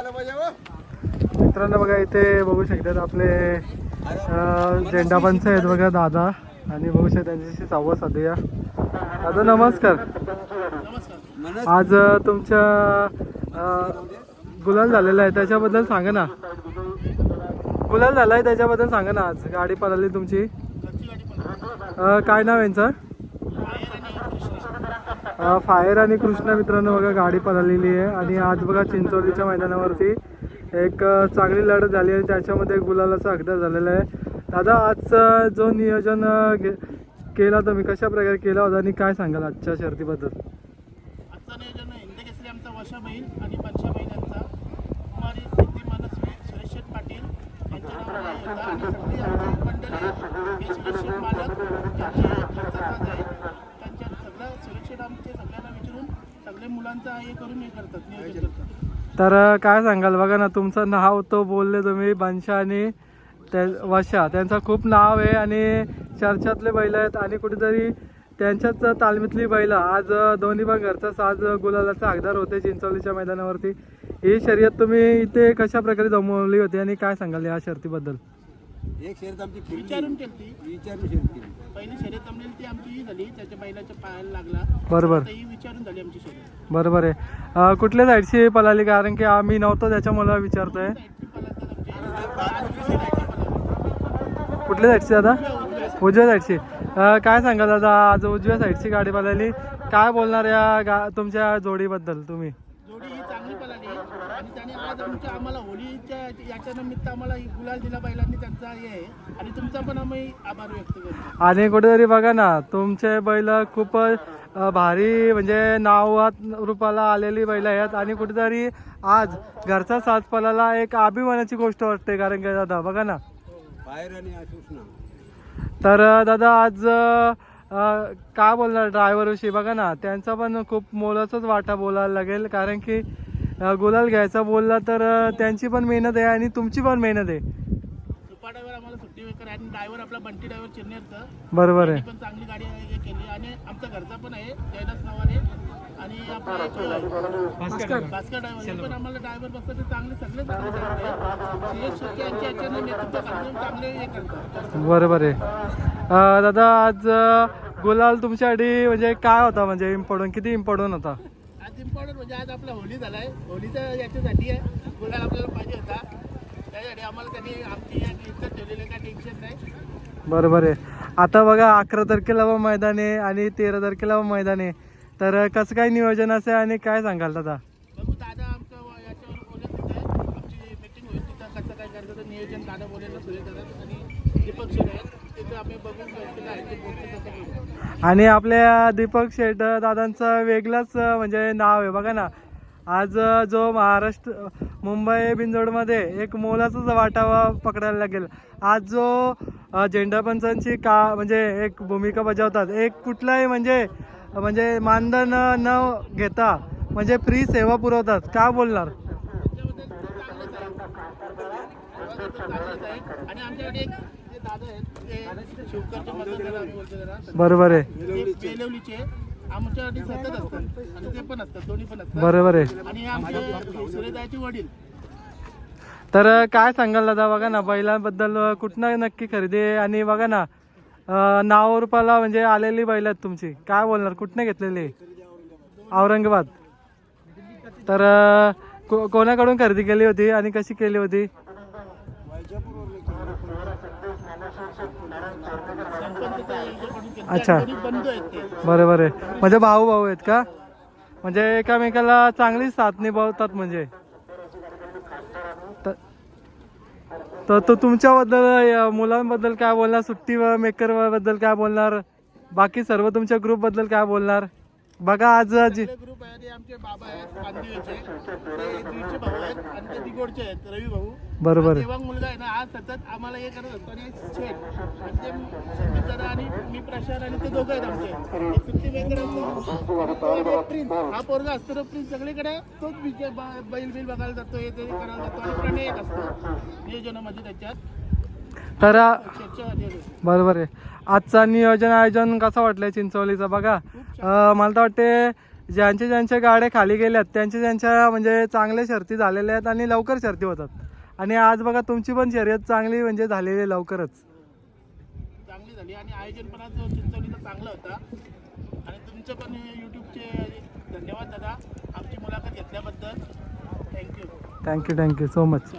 मित्रांनो बघा इथे बघू शकतात आपले झेंडापंच आहेत बघा दादा, आणि बघू शकता त्यांच्याशी संवाद साधूया. दादा नमस्कार. आज तुमच्या गुलाल झालेला आहे त्याच्याबद्दल सांगा ना. गुलाल झाला आहे त्याच्याबद्दल सांगा ना. आज गाडी पळाली तुमची, काय नाव यांचं? फायर आणि कृष्णा. मित्रांनो बघा गाडी पळालेली आहे आणि आज बघा चिंचोलीच्या मैदानावरती एक चांगली लढत झाली आहे, त्याच्यामध्ये गुलालाचा हकदार झालेला आहे. दादा आज जो नियोजन केला तुम्ही कशा प्रकारे केला होता आणि काय सांगाल आजच्या शर्तीबद्दल? आजचा नियोजन हिंद केसरी आमचा वशा बैल आणि पंचा बैल यांचा कुमारी सिद्धी मनस्वी सुरेश शेठ पाटील यांच्या नावाने होता आणि सगळी आमची मंडळी शेठ मालक यांचे आहे. त्यांच्या सगळं सुरक्षित आमचे सगळ्यांना विचारून सगळे मुलांचा हे करून हे करतात, नियोजन करतात. तर काय सांगाल? बघा ना तुमचं नाव तो बोलले तुम्ही, बनशा आणि वशा, त्यांचं खूप नाव आहे आणि चर्चातले बैल आहेत आणि कुठेतरी त्यांच्याच तालमीतली बैल आज दोन्ही पण घरचा साज गुलालाचा हकदार होते चिंचोलीच्या मैदानावरती. ही शर्यत तुम्ही इथे कशा प्रकारे जमवली होती आणि काय सांगाल या शर्यतीबद्दल? एक शर्यत आमची विचारून केली, पहिली शर्यत जमलेली ती आमची ही झाली, त्याच्या बैलाच्या पायाला लागला. बरोबर, ही विचारून झाली आमची शर्यत. बरोबर आहे. कुठल्या साईडची पळाली? कारण की आम्ही नव्हतो त्याच्यामुळे विचारतोय. कुठल्या साईडची दादा? उजव्या साईडची. काय सांगाल दादा आज उजव्या साईडची गाडी पळाली, काय बोलणार या तुमच्या जोडीबद्दल तुम्ही? जोडी ही चांगली पळाली आणि त्याने आज आमच्या आम्हाला होळीच्या याच्या निमित्त आम्हाला गुलाल दिला बैलांनी, त्यांचा हे आहे आणि तुमचा पण आम्ही आभार व्यक्त करतो. आणि कुठेतरी बघा ना तुमचे बैल खूप भारी म्हणजे नावात रूपाला आलेली बैल आहेत आणि कुठेतरी आज घरचा साज पळाला एक अभिमानाची गोष्ट वाटते. कारण की दादा बघा ना, तर दादा आज काय बोलणार ड्रायव्हरविषयी? बघा ना त्यांचा पण खूप मोलाचाच वाटा बोलायला लागेल, कारण की गुलाल घ्यायचा बोलला तर त्यांची पण मेहनत आहे आणि तुमची पण मेहनत आहे. सुपा ड्रायव्हर आम्हाला सुट्टी वेकर आणि ड्रायव्हर आपला बंटी ड्रायव्हर चिरनेरचा, बरोबर आहे. पण चांगली गाडी हे केली आणि आमचा घरचा पण आहे जयदास नावाने आणि आपला भास्कर ड्रायव्हर पण आम्हाला ड्रायव्हर बसतात ते चांगले सगळे चांगले हे करतात. बरोबर आहे. दादा आज गुलाल तुमच्यासाठी म्हणजे काय होता, म्हणजे इम्पॉर्टंट किती इम्पॉर्टंट होता? आज इम्पॉर्टंट म्हणजे आज आपला होळी झालाय, होळीचा याच्यासाठी आहे गुलाल आपल्याला पाहिजे होता, त्यासाठी आम्हाला त्यांनी आमची इज्जत ठेवलेली, काय टेन्शन नाही. बरोबर आहे. आता बघा 11 तारखेला मैदान आहे आणि 13 तारखेला मैदान आहे, तर कसं काय नियोजन असेल आणि काय सांगाल दादा? बघू दादा आमचं याच्यावर बोलत तिथे आमची मीटिंग होईल, तिथं कसं काय करायचं नियोजन दादा बोलायला सुरू करतात आणि दीपक शेठ आहेत तिथे आम्ही बघून आहे ते बोलतो तसं करू. आणि आपल्या दीपक शेठ दादांचं वेगळंच म्हणजे नाव आहे. बघा ना आज जो महाराष्ट्र मुंबई बिंजोडमध्ये एक मोलाचाच वाटा पकडायला लागेल. आज जो झेंडापंचांची म्हणजे एक भूमिका बजावतात, एक कुठलाही म्हणजे मानधन न घेता म्हणजे फ्री सेवा पुरवतात, काय बोलणार? आणि आमच्याकडे एक दादा आहेत ते शिवकरचे मतदार आम्ही बोलतो जरा, बरोबर आहे. बेलवलीचे आमच्यासाठी सतत असतात आणि ते पण असतात, दोन्ही पण असतात. बरोबर आहे. आणि आमचे सुरेदाचे वडील. तर काय सांगाल दादा? बघा ना बैलांबद्दल कुठनं नक्की खरेदी आहे आणि बघा ना नाव रूपाला म्हणजे आलेली बैल आहेत तुमची, काय बोलणार? कुठनं घेतलेली? औरंगाबाद. तर कोणाकडून खरेदी केली होती आणि कशी केली होती? अच्छा, बरोबर आहे. म्हणजे भाऊ आहेत का? म्हणजे एकामेकाला चांगली साथ निभावतात म्हणजे. तर तो तुमच्याबद्दल मुलांबद्दल काय बोलणार? सुट्टी मेकर बद्दल काय बोलणार? बाकी सर्व तुमच्या ग्रुप बद्दल काय बोलणार? बघा आज ग्रुप आहे, आमचे बाबा आहेत कांदिवलीचे, ते दीडचे भाऊ आहेत आणि ते दिगोडचे आहेत रवी भाऊ. बरोबर. देवांग मुलगा आहे ना, आज सतत आम्हाला हे करत असतो आणि शेठ आणि ते संदीप दादा आणि मी प्रशांत आणि ते दोघं आहेत आमचे. सुट्टी मेकर प्रिन्स हा पोरगा असतो तो, प्रिन्स सगळीकडे तोच बैल बिल बघायला जातो, हे ते करायला जातो आणि प्रणय एक असतो नियोजनामध्ये त्याच्यात. तर बरोबर आहे. आजचा नियोजन आयोजन कसं वाटलंय चिंचोलीचं? बघा मला तर वाटते ज्यांच्या ज्यांच्या गाड्या खाली गेल्यात त्यांच्या म्हणजे चांगल्या शर्ती झालेल्या आहेत आणि लवकर शर्ती होतात. आणि आज बघा तुमची पण शर्यत चांगली म्हणजे झालेली आहे लवकरच. चांगली झाली आणि आयोजन पण आज चिंचवलीचा चांगला होता. आणि तुमचं पण यूट्यूबचे धन्यवाद दादा, आमची मुलाखत घेतल्याबद्दल. Thank you thank you so much.